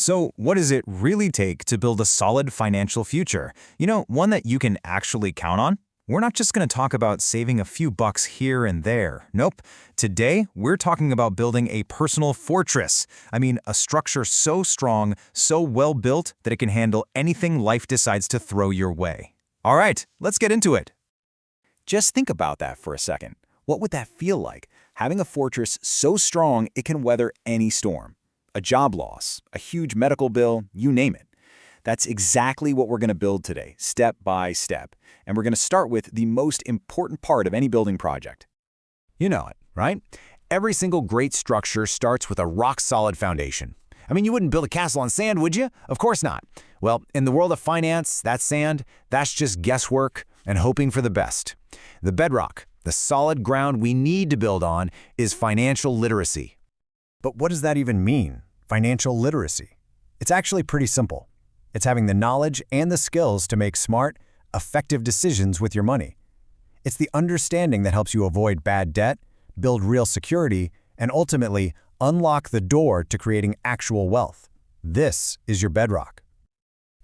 So, what does it really take to build a solid financial future? One that you can actually count on? We're not just going to talk about saving a few bucks here and there. Nope. Today, we're talking about building a personal fortress. A structure so strong, so well built that it can handle anything life decides to throw your way. All right, let's get into it. Just think about that for a second. What would that feel like? Having a fortress so strong it can weather any storm. A job loss, a huge medical bill, you name it. That's exactly what we're going to build today, step by step. And we're going to start with the most important part of any building project. You know it, right? Every single great structure starts with a rock-solid foundation. You wouldn't build a castle on sand, would you? Of course not. Well, in the world of finance, that sand, that's just guesswork and hoping for the best. The bedrock, the solid ground we need to build on, is financial literacy. But what does that even mean, financial literacy? It's actually pretty simple. It's having the knowledge and the skills to make smart, effective decisions with your money. It's the understanding that helps you avoid bad debt, build real security, and ultimately unlock the door to creating actual wealth. This is your bedrock.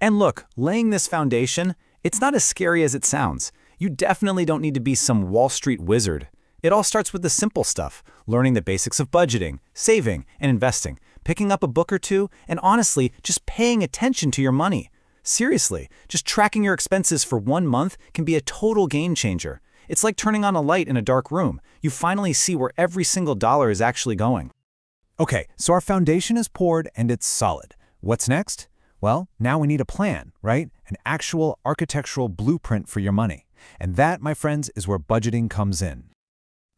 And look, laying this foundation, it's not as scary as it sounds. You definitely don't need to be some Wall Street wizard. It all starts with the simple stuff, learning the basics of budgeting, saving, and investing, picking up a book or two, and honestly, just paying attention to your money. Seriously, just tracking your expenses for 1 month can be a total game changer. It's like turning on a light in a dark room. You finally see where every single dollar is actually going. Okay, so our foundation is poured and it's solid. What's next? Well, now we need a plan, right? An actual architectural blueprint for your money. And that, my friends, is where budgeting comes in.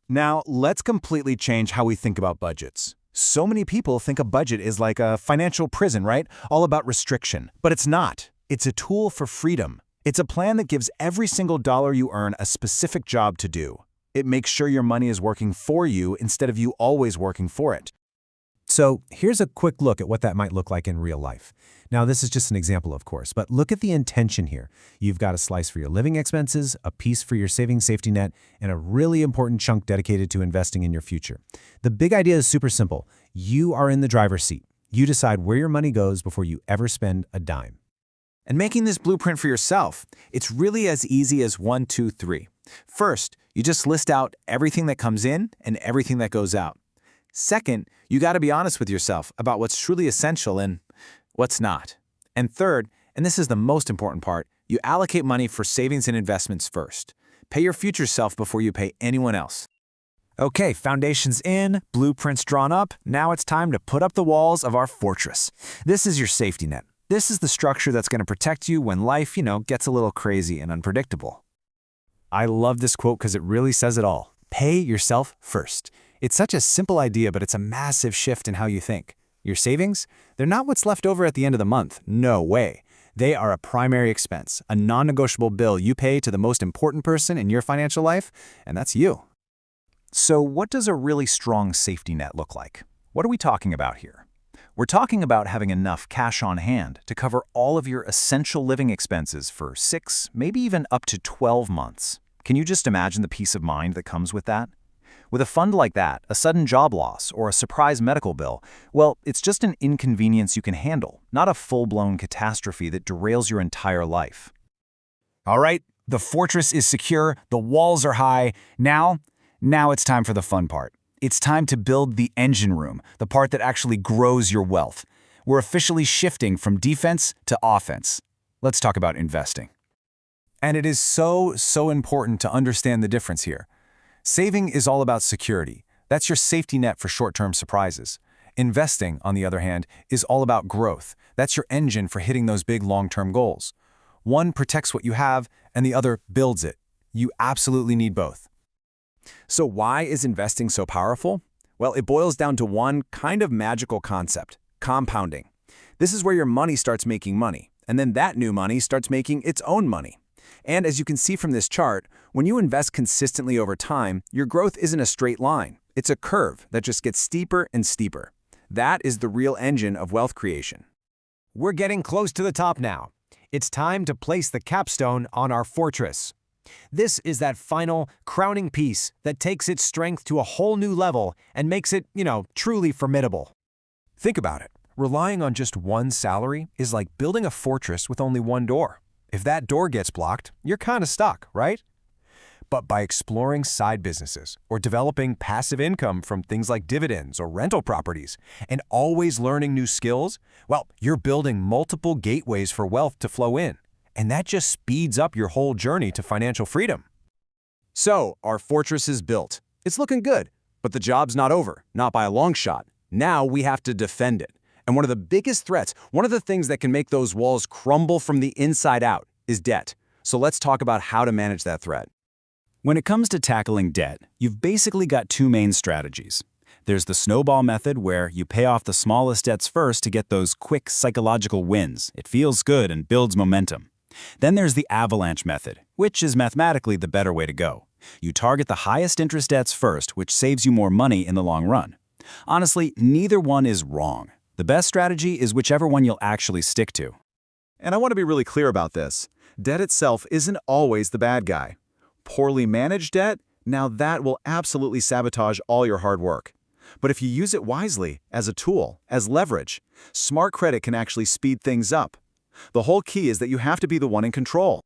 Now, let's completely change how we think about budgets. So many people think a budget is like a financial prison, right? All about restriction. But it's not. It's a tool for freedom. It's a plan that gives every single dollar you earn a specific job to do. It makes sure your money is working for you instead of you always working for it. So here's a quick look at what that might look like in real life. Now, this is just an example, of course, but look at the intention here. You've got a slice for your living expenses, a piece for your savings safety net, and a really important chunk dedicated to investing in your future. The big idea is super simple. You are in the driver's seat. You decide where your money goes before you ever spend a dime. And making this blueprint for yourself, it's really as easy as 1, 2, 3. First, you just list out everything that comes in and everything that goes out. Second, you got to be honest with yourself about what's truly essential and what's not. And third, and this is the most important part, you allocate money for savings and investments first. Pay your future self before you pay anyone else. Okay, foundation's in, blueprints drawn up. Now it's time to put up the walls of our fortress. This is your safety net. This is the structure that's going to protect you when life, gets a little crazy and unpredictable. I love this quote because it really says it all. Pay yourself first. It's such a simple idea, but it's a massive shift in how you think. Your savings? They're not what's left over at the end of the month. No way. They are a primary expense, a non-negotiable bill you pay to the most important person in your financial life, and that's you. So what does a really strong safety net look like? What are we talking about here? We're talking about having enough cash on hand to cover all of your essential living expenses for 6, maybe even up to 12 months. Can you just imagine the peace of mind that comes with that? With a fund like that, a sudden job loss or a surprise medical bill, well, it's just an inconvenience you can handle, not a full-blown catastrophe that derails your entire life. All right, the fortress is secure, the walls are high. Now it's time for the fun part. It's time to build the engine room, the part that actually grows your wealth. We're officially shifting from defense to offense. Let's talk about investing. And it is so important to understand the difference here. Saving is all about security. That's your safety net for short-term surprises. Investing, on the other hand, is all about growth. That's your engine for hitting those big long-term goals. One protects what you have, and the other builds it. You absolutely need both. So why is investing so powerful? Well, it boils down to one kind of magical concept: compounding. This is where your money starts making money, and then that new money starts making its own money. And as you can see from this chart, when you invest consistently over time, your growth isn't a straight line. It's a curve that just gets steeper and steeper. That is the real engine of wealth creation. We're getting close to the top now. It's time to place the capstone on our fortress. This is that final, crowning piece that takes its strength to a whole new level and makes it, truly formidable. Think about it. Relying on just one salary is like building a fortress with only one door. If that door gets blocked, you're kind of stuck, right? But by exploring side businesses or developing passive income from things like dividends or rental properties and always learning new skills, well, you're building multiple gateways for wealth to flow in. And that just speeds up your whole journey to financial freedom. So, our fortress is built. It's looking good, but the job's not over, not by a long shot. Now we have to defend it. And one of the biggest threats, one of the things that can make those walls crumble from the inside out, is debt. So let's talk about how to manage that threat. When it comes to tackling debt, you've basically got two main strategies. There's the snowball method, where you pay off the smallest debts first to get those quick psychological wins. It feels good and builds momentum. Then there's the avalanche method, which is mathematically the better way to go. You target the highest interest debts first, which saves you more money in the long run. Honestly, neither one is wrong. The best strategy is whichever one you'll actually stick to. And I want to be really clear about this. Debt itself isn't always the bad guy. Poorly managed debt, now that will absolutely sabotage all your hard work. But if you use it wisely, as a tool, as leverage, smart credit can actually speed things up. The whole key is that you have to be the one in control.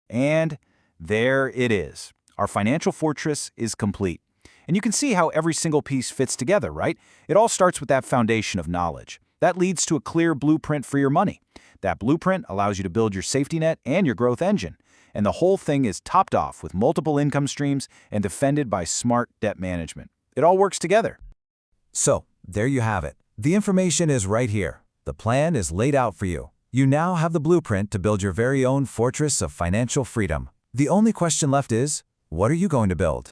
And there it is. Our financial fortress is complete. And you can see how every single piece fits together, right? It all starts with that foundation of knowledge. That leads to a clear blueprint for your money. That blueprint allows you to build your safety net and your growth engine. And the whole thing is topped off with multiple income streams and defended by smart debt management. It all works together. So, there you have it. The information is right here. The plan is laid out for you. You now have the blueprint to build your very own fortress of financial freedom. The only question left is, what are you going to build?